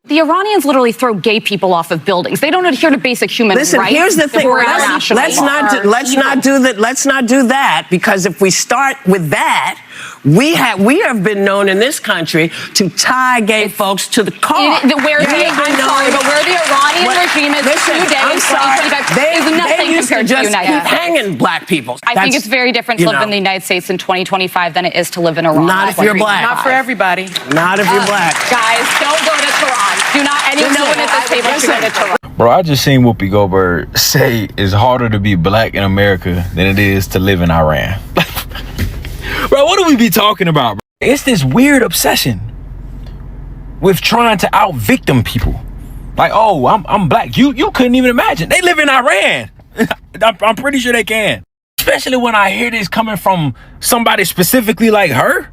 The Iranians literally throw gay people off of buildings. They don't adhere to basic human rights. Listen, here's the thing. Let's not do that, because if we start with that, we have been known in this country to tie gay folks to the car. I'm sorry, but where the Iranian regime is today in 2025 is nothing compared to the United States. Hanging black people. I think it's very different to live in the United States in 2025 than it is to live in Iran. Not if you're black. Not for everybody. Not if you're black. Guys, don't go to Tehran. Do not anyone at this table to go to Tehran. Bro, I just seen WHOOPI GOLDBERG say it's harder to be black in America than it is to live in Iran. Bro, what do we be talking about, bro? It's this weird obsession with trying to out-victim people. Like, oh, I'm black. You couldn't even imagine. They live in Iran. I'm pretty sure they can. Especially when I hear this coming from somebody specifically like her.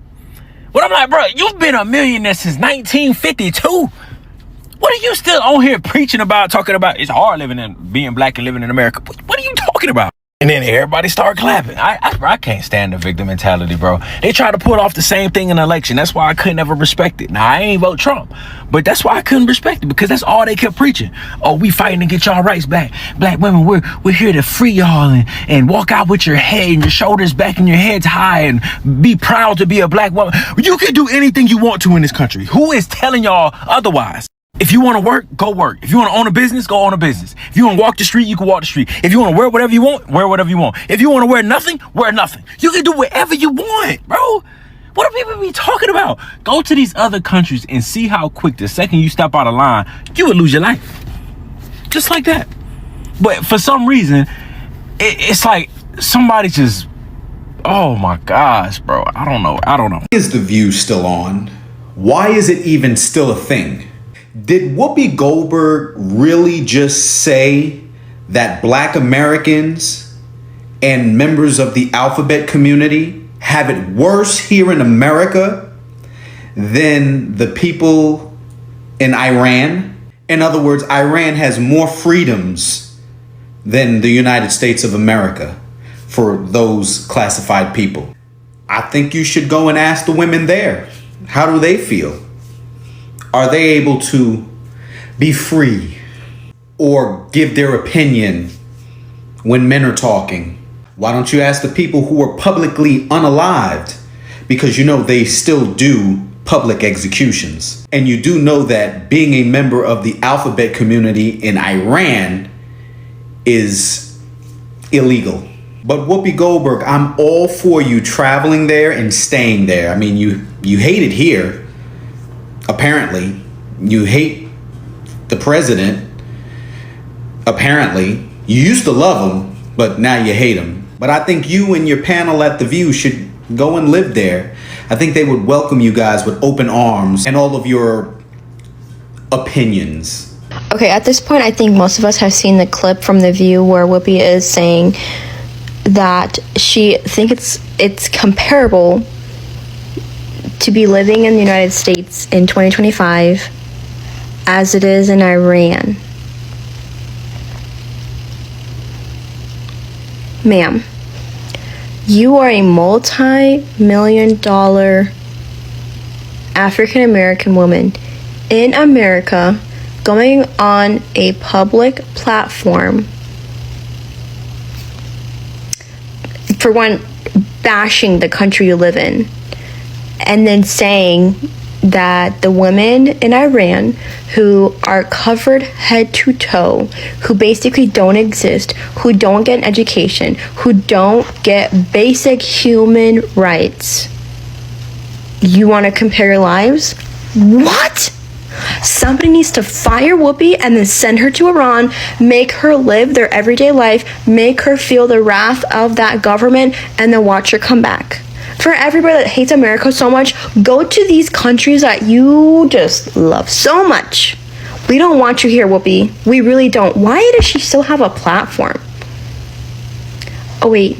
But I'm like, bro, you've been a millionaire since 1952. What are you still on here preaching about, talking about it's hard being black and living in America? What are you talking about? And then everybody start clapping. I can't stand the victim mentality, bro. They try to pull off the same thing in an election. That's why I couldn't ever respect it. Now, I ain't vote Trump, but that's why I couldn't respect it, because that's all they kept preaching. Oh, we fighting to get y'all rights back. Black women, we're here to free y'all and walk out with your head and your shoulders back and your heads high and be proud to be a black woman. You can do anything you want to in this country. Who is telling y'all otherwise? If you want to work, go work. If you want to own a business, go own a business. If you want to walk the street, you can walk the street. If you want to wear whatever you want, wear whatever you want. If you want to wear nothing, wear nothing. You can do whatever you want, bro. What do people be talking about? Go to these other countries and see how quick the second you step out of line, you would lose your life. Just like that. But for some reason, it's like somebody just, oh my gosh, bro. I don't know. Is The View still on? Why is it even still a thing? Did Whoopi Goldberg really just say that black Americans and members of the alphabet community have it worse here in America than the people in Iran? In other words, Iran has more freedoms than the United States of America for those classified people. I think you should go and ask the women there. How do they feel? Are they able to be free or give their opinion when men are talking? Why don't you ask the people who are publicly unalived? Because you know they still do public executions. And you do know that being a member of the alphabet community in Iran is illegal. But Whoopi Goldberg, I'm all for you traveling there and staying there. I mean, you hate it here. Apparently, you hate the president. Apparently, you used to love him, but now you hate him. But I think you and your panel at The View should go and live there. I think they would welcome you guys with open arms and all of your opinions. Okay, at this point, I think most of us have seen the clip from The View where Whoopi is saying that she thinks it's comparable to be living in the United States in 2025 as it is in Iran. Ma'am, you are a multi-million-dollar African-American woman in America going on a public platform, for one, bashing the country you live in, and then saying that the women in Iran who are covered head to toe, who basically don't exist, who don't get an education, who don't get basic human rights, you want to compare your lives? What? Somebody needs to fire Whoopi and then send her to Iran, make her live their everyday life, make her feel the wrath of that government, and then watch her come back. For everybody that hates America so much, go to these countries that you just love so much. We don't want you here, Whoopi. We really don't. Why does she still have a platform? Oh wait,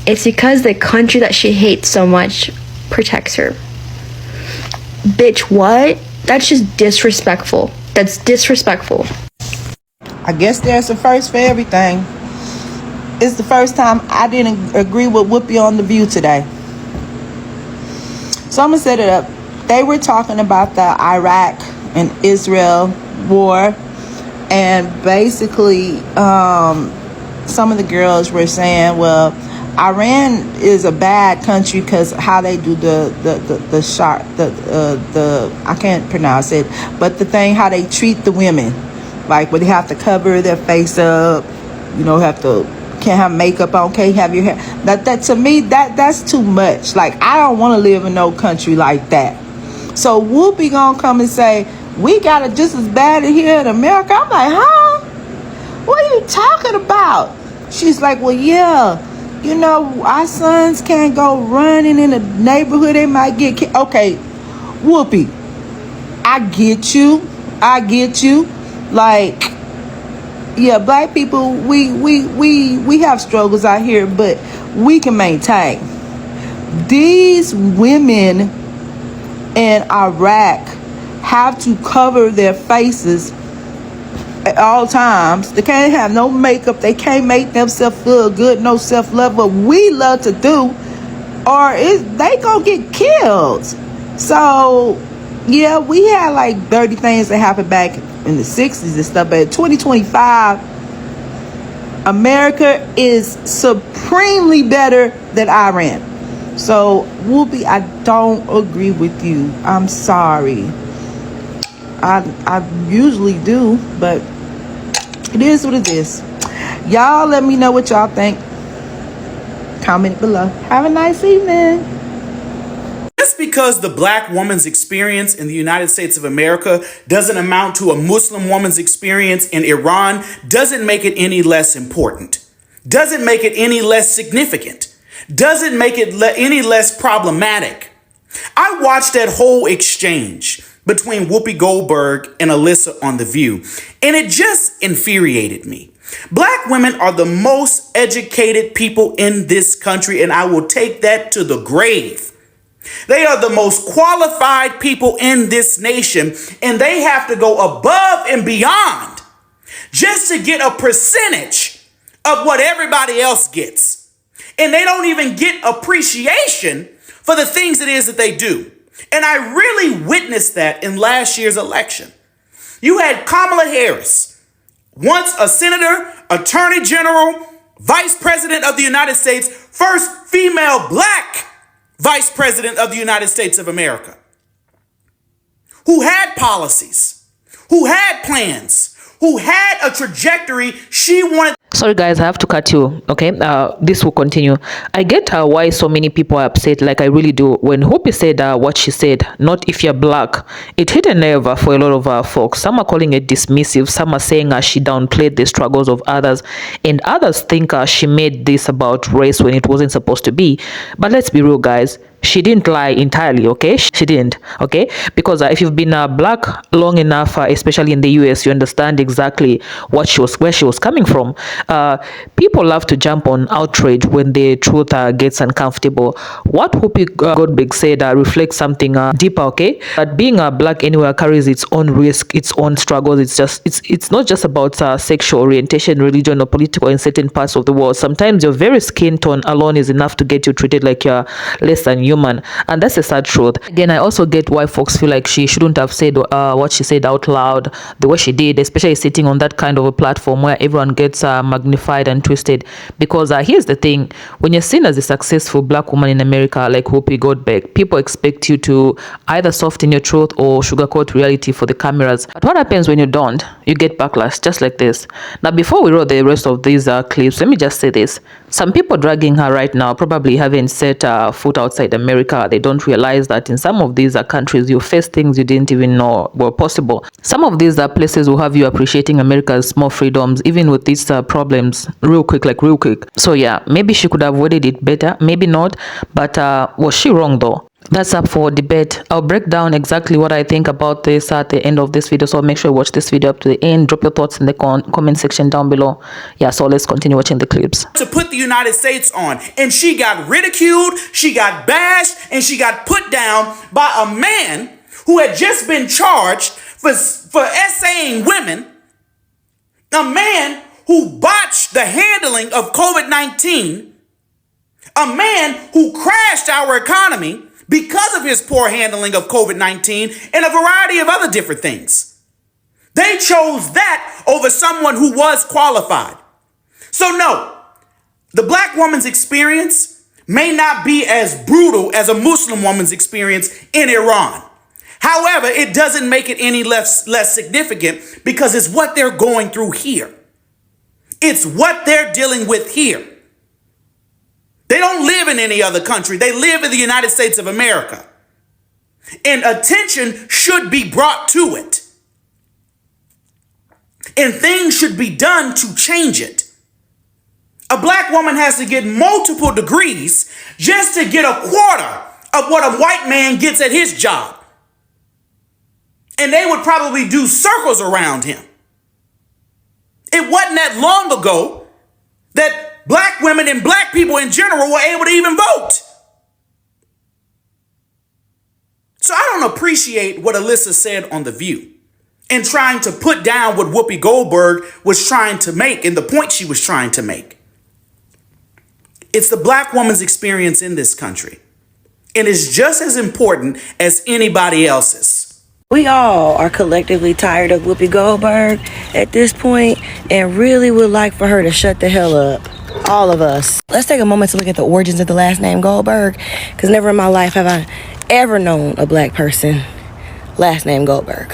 it's because the country that she hates so much protects her. Bitch, what? That's just disrespectful. That's disrespectful. I guess there's a first for everything. It's the first time I didn't agree with Whoopi on The View today. So I'm going to set it up. They were talking about the Iraq and Israel war, and basically some of the girls were saying, well, Iran is a bad country because how they do the I can't pronounce it, but the thing how they treat the women, like where they have to cover their face up, can't have makeup on, can't have your hair. That to me, that's too much. Like, I don't want to live in no country like that. So Whoopi gonna come and say, we got it just as bad here in America. I'm like, huh? What are you talking about? She's like, well, yeah, our sons can't go running in the neighborhood. They might get killed. Okay, Whoopi, I get you. Like, yeah, black people, we have struggles out here, but we can maintain. These women in Iraq have to cover their faces at all times. They can't have no makeup. They can't make themselves feel good, no self-love, what we love to do, or they gonna get killed. So, yeah, we had like dirty things that happened back in the 60s and stuff, but in 2025, America is supremely better than Iran. So, Whoopi, I don't agree with you. I'm sorry. I usually do, but it is what it is. Y'all let me know what y'all think. Comment below. Have a nice evening. Just because the black woman's experience in the United States of America doesn't amount to a Muslim woman's experience in Iran doesn't make it any less important. Doesn't make it any less significant. Doesn't make it any less problematic. I watched that whole exchange between Whoopi Goldberg and Alyssa on The View, and it just infuriated me. Black women are the most educated people in this country, and I will take that to the grave. They are the most qualified people in this nation, and they have to go above and beyond just to get a percentage of what everybody else gets. And they don't even get appreciation for the things it is that they do. And I really witnessed that in last year's election. You had Kamala Harris, once a senator, attorney general, vice president of the United States, first female black vice president of the United States of America, who had policies, who had plans, who had a trajectory she wanted. Sorry guys, I have to cut you, okay? This will continue. I get why so many people are upset, like I really do. When Whoopi said what she said, not if you're black, it hit a nerve for a lot of folks. Some are calling it dismissive, some are saying she downplayed the struggles of others, and others think she made this about race when it wasn't supposed to be. But let's be real guys, she didn't lie entirely, okay? She didn't, okay? Because if you've been black long enough, especially in the US, you understand exactly where she was coming from. People love to jump on outrage when the truth gets uncomfortable. What Whoopi Goldberg said reflects something deeper, okay? But being black anywhere carries its own risk, its own struggles. It's not just about sexual orientation, religion, or political in certain parts of the world. Sometimes your very skin tone alone is enough to get you treated like you're less than human, and that's a sad truth. Again, I also get why folks feel like she shouldn't have said what she said out loud the way she did, especially sitting on that kind of a platform where everyone gets magnified and twisted. Because here's the thing, when you're seen as a successful black woman in America like Whoopi Goldberg, people expect you to either soften your truth or sugarcoat reality for the cameras. But what happens when you don't? You get backlash just like this. Now, before we roll the rest of these clips, let me just say this. Some people dragging her right now probably haven't set foot outside America. They don't realize that in some of these countries, you face things you didn't even know were possible. Some of these places will have you appreciating America's small freedoms, even with these problems, real quick. So yeah, maybe she could have worded it better, maybe not, but was she wrong though? That's up for debate. I'll break down exactly what I think about this at the end of this video, so make sure you watch this video up to the end. Drop your thoughts in the comment section down below. Yeah, so let's continue watching the clips. To put the United States on, and she got ridiculed, she got bashed, and she got put down by a man who had just been charged for essaying women, a man who botched the handling of COVID-19, a man who crashed our economy because of his poor handling of COVID-19 and a variety of other different things. They chose that over someone who was qualified. So no, the black woman's experience may not be as brutal as a Muslim woman's experience in Iran. However, it doesn't make it any less significant because it's what they're going through here. It's what they're dealing with here. They don't live in any other country. They live in the United States of America. And attention should be brought to it. And things should be done to change it. A black woman has to get multiple degrees just to get a quarter of what a white man gets at his job. And they would probably do circles around him. It wasn't that long ago that black women and black people in general were able to even vote. So I don't appreciate what Alyssa said on The View and trying to put down what Whoopi Goldberg was trying to make and the point she was trying to make. It's the black woman's experience in this country. And it's just as important as anybody else's. We all are collectively tired of Whoopi Goldberg at this point and really would like for her to shut the hell up. All of us. Let's take a moment to look at the origins of the last name Goldberg, because never in my life have I ever known a black person last name Goldberg.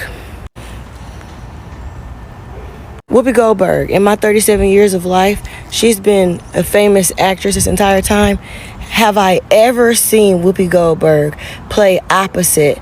Whoopi Goldberg, in my 37 years of life, she's been a famous actress this entire time. Have I ever seen Whoopi Goldberg play opposite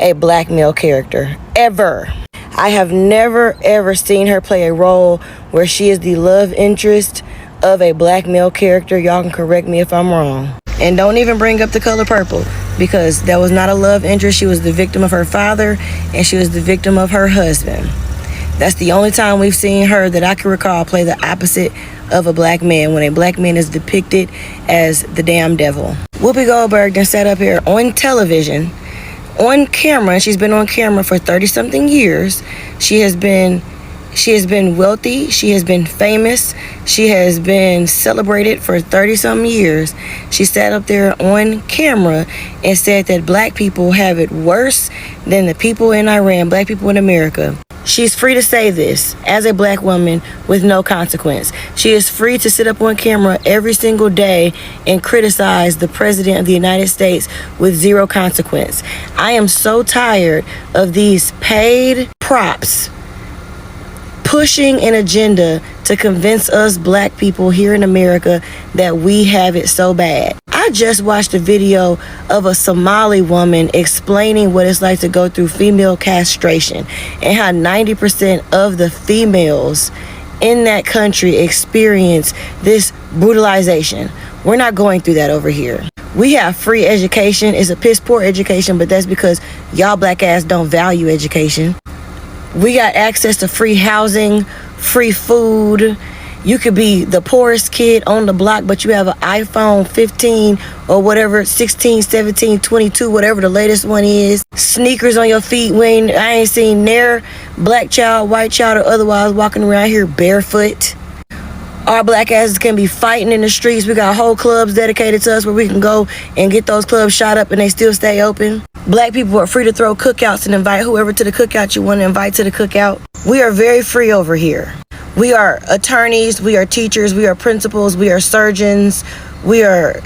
a black male character? Ever. I have never ever seen her play a role where she is the love interest of a black male character. Y'all can correct me if I'm wrong. And don't even bring up The Color Purple, because that was not a love interest. She was the victim of her father, and she was the victim of her husband. That's the only time we've seen her that I can recall play the opposite of a black man, when a black man is depicted as the damn devil. Whoopi Goldberg then sat up here on television, on camera, and she's been on camera for 30-something years. She has been wealthy, she has been famous, she has been celebrated for 30-something years. She sat up there on camera and said that black people have it worse than the people in Iran, black people in America. She's free to say this as a black woman with no consequence. She is free to sit up on camera every single day and criticize the president of the United States with zero consequence. I am so tired of these paid props pushing an agenda to convince us black people here in America that we have it so bad. I just watched a video of a Somali woman explaining what it's like to go through female castration and how 90% of the females in that country experience this brutalization. We're not going through that over here. We have free education. It's a piss poor education, but that's because y'all black ass don't value education. We got access to free housing, free food. You could be the poorest kid on the block, but you have an iPhone 15 or whatever, 16, 17, 22, whatever the latest one is. Sneakers on your feet. I ain't seen ne'er black child, white child, or otherwise walking around here barefoot. Our black asses can be fighting in the streets. We got whole clubs dedicated to us where we can go and get those clubs shot up and they still stay open. Black people are free to throw cookouts and invite whoever to the cookout you want to invite to the cookout. We are very free over here. We are attorneys, we are teachers, we are principals, we are surgeons, we are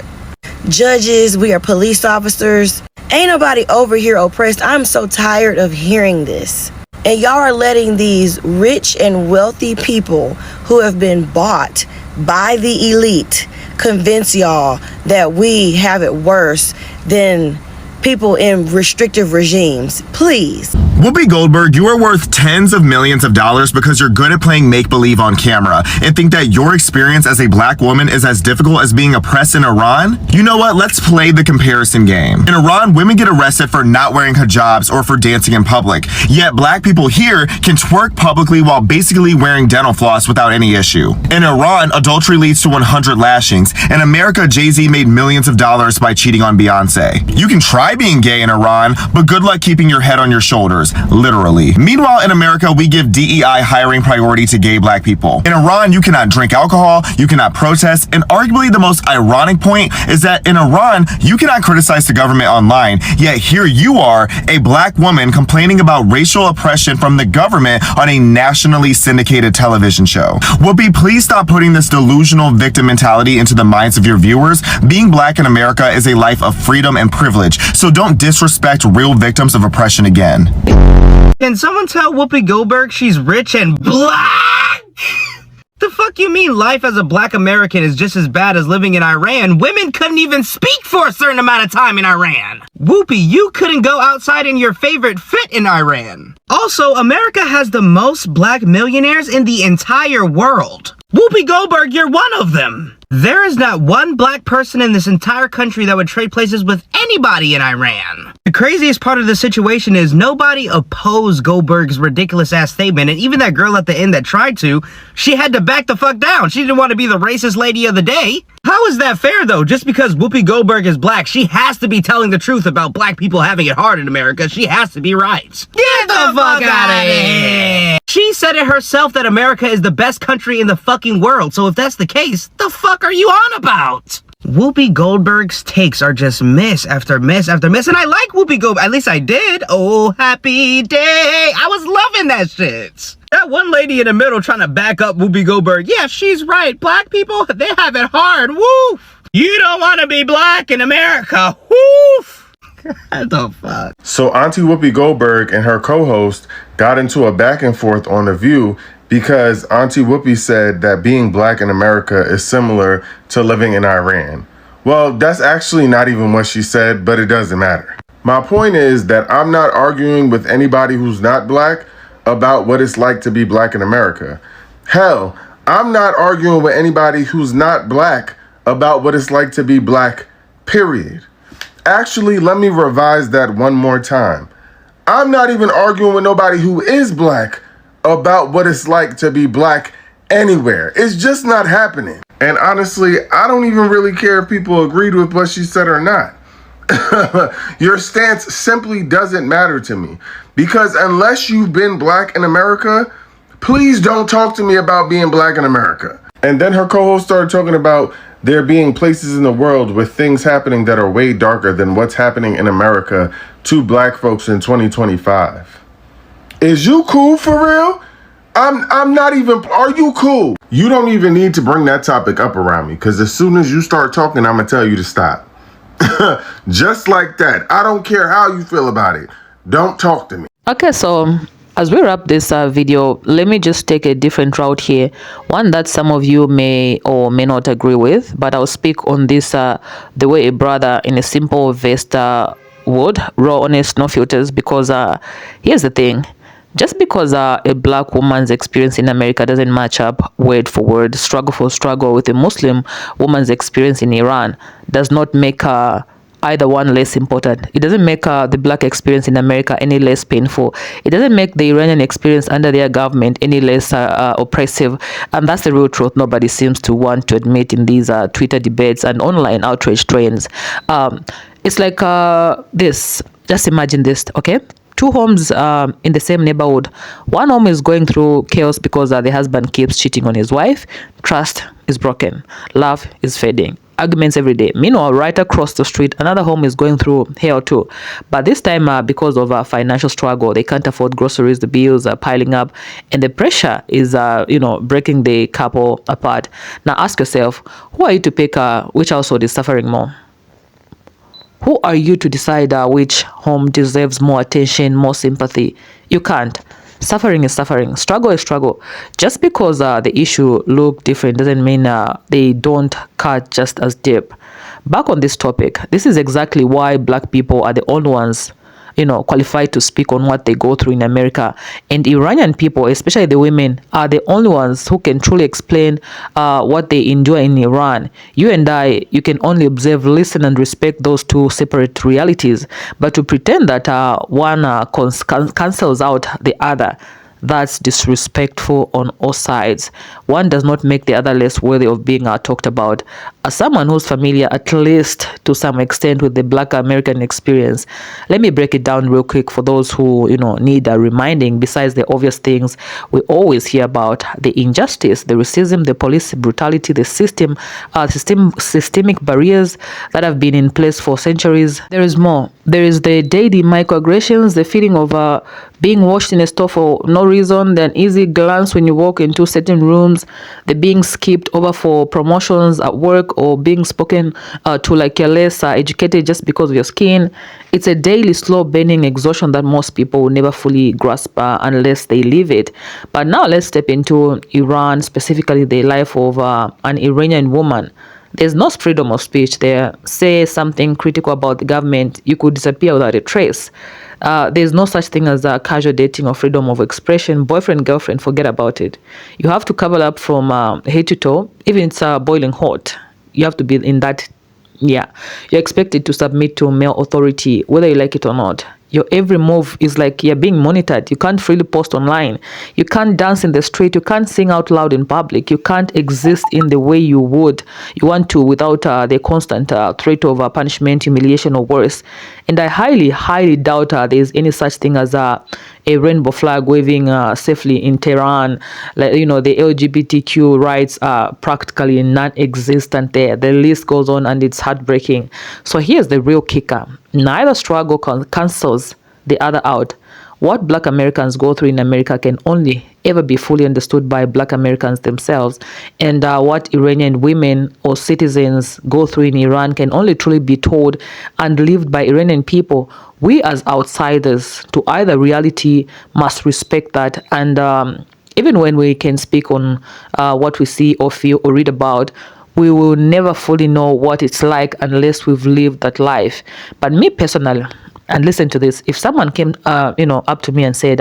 judges, we are police officers. Ain't nobody over here oppressed. I'm so tired of hearing this. And y'all are letting these rich and wealthy people who have been bought by the elite convince y'all that we have it worse than people in restrictive regimes. Please. Whoopi Goldberg, you are worth tens of millions of dollars because you're good at playing make-believe on camera and think that your experience as a black woman is as difficult as being oppressed in Iran? You know what? Let's play the comparison game. In Iran, women get arrested for not wearing hijabs or for dancing in public. Yet black people here can twerk publicly while basically wearing dental floss without any issue. In Iran, adultery leads to 100 lashings. In America, Jay-Z made millions of dollars by cheating on Beyonce. You can try being gay in Iran, but good luck keeping your head on your shoulders. dollars, literally. Meanwhile, in America, we give DEI hiring priority to gay black people. In Iran, you cannot drink alcohol, you cannot protest, and arguably the most ironic point is that in Iran, you cannot criticize the government online, yet here you are, a black woman complaining about racial oppression from the government on a nationally syndicated television show. Whoopi, please stop putting this delusional victim mentality into the minds of your viewers. Being black in America is a life of freedom and privilege, so don't disrespect real victims of oppression again. Can someone tell Whoopi Goldberg she's rich and black? The fuck you mean life as a black American is just as bad as living in Iran? Women couldn't even speak for a certain amount of time in Iran. Whoopi, you couldn't go outside in your favorite fit in Iran. Also, America has the most black millionaires in the entire world. Whoopi Goldberg, you're one of them. There is not one black person in this entire country that would trade places with anybody in Iran. The craziest part of the situation is nobody opposed Goldberg's ridiculous ass statement, and even that girl at the end that tried to, she had to back the fuck down. She didn't want to be the racist lady of the day. How is that fair though? Just because Whoopi Goldberg is black, she has to be telling the truth about black people having it hard in America. She has to be right. Get the fuck out of here! She said it herself that America is the best country in the fucking world, so if that's the case, the fuck are you on about? Whoopi Goldberg's takes are just miss after miss after miss, and I like Whoopi Goldberg, at least I did. Oh, happy day. I was loving that shit. That one lady in the middle trying to back up Whoopi Goldberg. Yeah, she's right. Black people, they have it hard. Woof. You don't want to be black in America. Woof. What the fuck? So Auntie Whoopi Goldberg and her co-host got into a back and forth on The View because Auntie Whoopi said that being black in America is similar to living in Iran. Well, that's actually not even what she said, but it doesn't matter. My point is that I'm not arguing with anybody who's not black about what it's like to be black in America. Hell, I'm not arguing with anybody who's not black about what it's like to be black, period. Actually, let me revise that one more time. I'm not even arguing with nobody who is black about what it's like to be black anywhere. It's just not happening. And honestly, I don't even really care if people agreed with what she said or not. Your stance simply doesn't matter to me. Because unless you've been black in America, please don't talk to me about being black in America. And then her co-host started talking about there being places in the world with things happening that are way darker than what's happening in America to black folks in 2025. Is you cool for real? I'm not even, are you cool? You don't even need to bring that topic up around me, because as soon as you start talking, I'm gonna tell you to stop. Just like that. I don't care how you feel about it. Don't talk to me. Okay, so as we wrap this video, let me just take a different route here. One that some of you may or may not agree with, but I'll speak on this the way a brother in a simple vest would, raw, honest, no filters, because here's the thing. Just because a black woman's experience in America doesn't match up word for word, struggle for struggle with a Muslim woman's experience in Iran does not make either one less important. It doesn't make the black experience in America any less painful. It doesn't make the Iranian experience under their government any less oppressive. And that's the real truth nobody seems to want to admit in these Twitter debates and online outrage trends. It's like this. Just imagine this, okay? Two homes in the same neighborhood. One home is going through chaos because the husband keeps cheating on his wife. Trust is broken. Love is fading. Arguments every day. Meanwhile, right across the street, another home is going through hell too. But this time, because of financial struggle, they can't afford groceries. The bills are piling up, and the pressure is, breaking the couple apart. Now, ask yourself, who are you to pick which household is suffering more? Who are you to decide which home deserves more attention, more sympathy? You can't. Suffering is suffering. Struggle is struggle. Just because the issue look different doesn't mean they don't cut just as deep. Back on this topic, this is exactly why black people are the only ones qualified to speak on what they go through in America. And Iranian people, especially the women, are the only ones who can truly explain what they endure in Iran. You and I, you can only observe, listen, and respect those two separate realities. But to pretend that one cancels out the other, that's disrespectful on all sides. One does not make the other less worthy of being talked about. As someone who's familiar, at least to some extent, with the Black American experience, let me break it down real quick for those who, need a reminding. Besides the obvious things we always hear about, the injustice, the racism, the police brutality, the systemic barriers that have been in place for centuries. There is more. There is the daily microaggressions, the feeling of being watched in a store for no reason, the easy glance when you walk into certain rooms, the being skipped over for promotions at work, or being spoken to like you're less educated just because of your skin. It's a daily slow burning exhaustion that most people will never fully grasp unless they live it. But now let's step into Iran, specifically the life of an Iranian woman. There's no freedom of speech there. Say something critical about the government, you could disappear without a trace. There's no such thing as casual dating or freedom of expression. Boyfriend, girlfriend, forget about it. You have to cover up from head to toe. Even it's boiling hot, you have to be in that. You're expected to submit to male authority, whether you like it or not. Your every move is like you're being monitored. You can't freely post online. You can't dance in the street. You can't sing out loud in public. You can't exist in the way you want to without the constant threat of punishment, humiliation, or worse. And I highly, highly doubt there's any such thing as a rainbow flag waving safely in Tehran. Like, the LGBTQ rights are practically non-existent there. The list goes on, and it's heartbreaking. So here's the real kicker. Neither struggle cancels the other out. What Black Americans go through in America can only ever be fully understood by Black Americans themselves. And what Iranian women or citizens go through in Iran can only truly be told and lived by Iranian people. We as outsiders to either reality must respect that. And even when we can speak on what we see or feel or read about, we will never fully know what it's like unless we've lived that life. But me personally, and listen to this, if someone came up to me and said,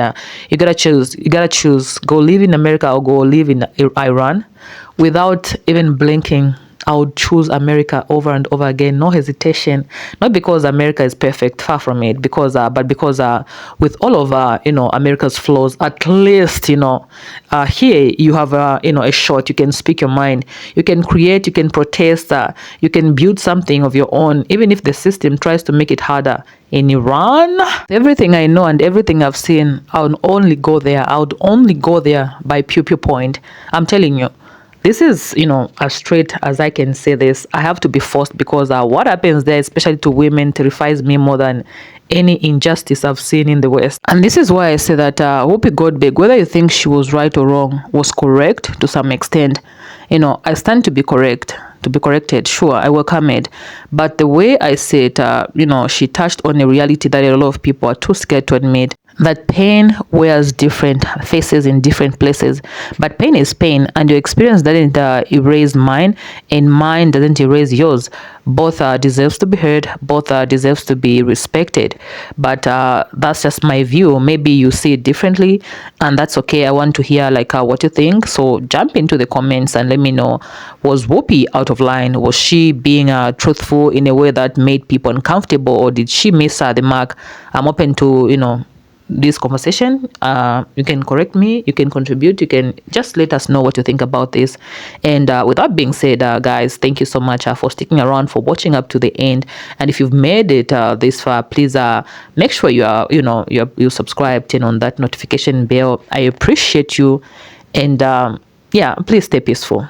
you gotta choose, go live in America or go live in Iran, without even blinking, I would choose America over and over again, no hesitation. Not because America is perfect, far from it, but because with all of America's flaws, at least here you have a shot. You can speak your mind, you can create, you can protest, you can build something of your own, even if the system tries to make it harder. In Iran, everything I know and everything I've seen, I would only go there. I would only go there by pure point. I'm telling you. This is, as straight as I can say this. I have to be forced because what happens there, especially to women, terrifies me more than any injustice I've seen in the West. And this is why I say that WHOOPI GOLDBERG, whether you think she was right or wrong, was correct to some extent. I stand to be correct. To be corrected, sure, I welcome it. But the way I say it, she touched on a reality that a lot of people are too scared to admit. That pain wears different faces in different places, but pain is pain, and your experience doesn't erase mine, and mine doesn't erase yours. Both deserves to be heard, both deserves to be respected. But that's just my view. Maybe you see it differently, and that's okay. I want to hear what you think. So jump into the comments and let me know. Was WHOOPI out of line? Was she being truthful in a way that made people uncomfortable, or did she miss the mark? I'm open to this conversation. You can correct me, you can contribute, you can just let us know what you think about this. And with that being said, guys, thank you so much for sticking around, for watching up to the end. And if you've made it this far, please make sure you subscribe, turn on that notification bell. I appreciate you. And please stay peaceful.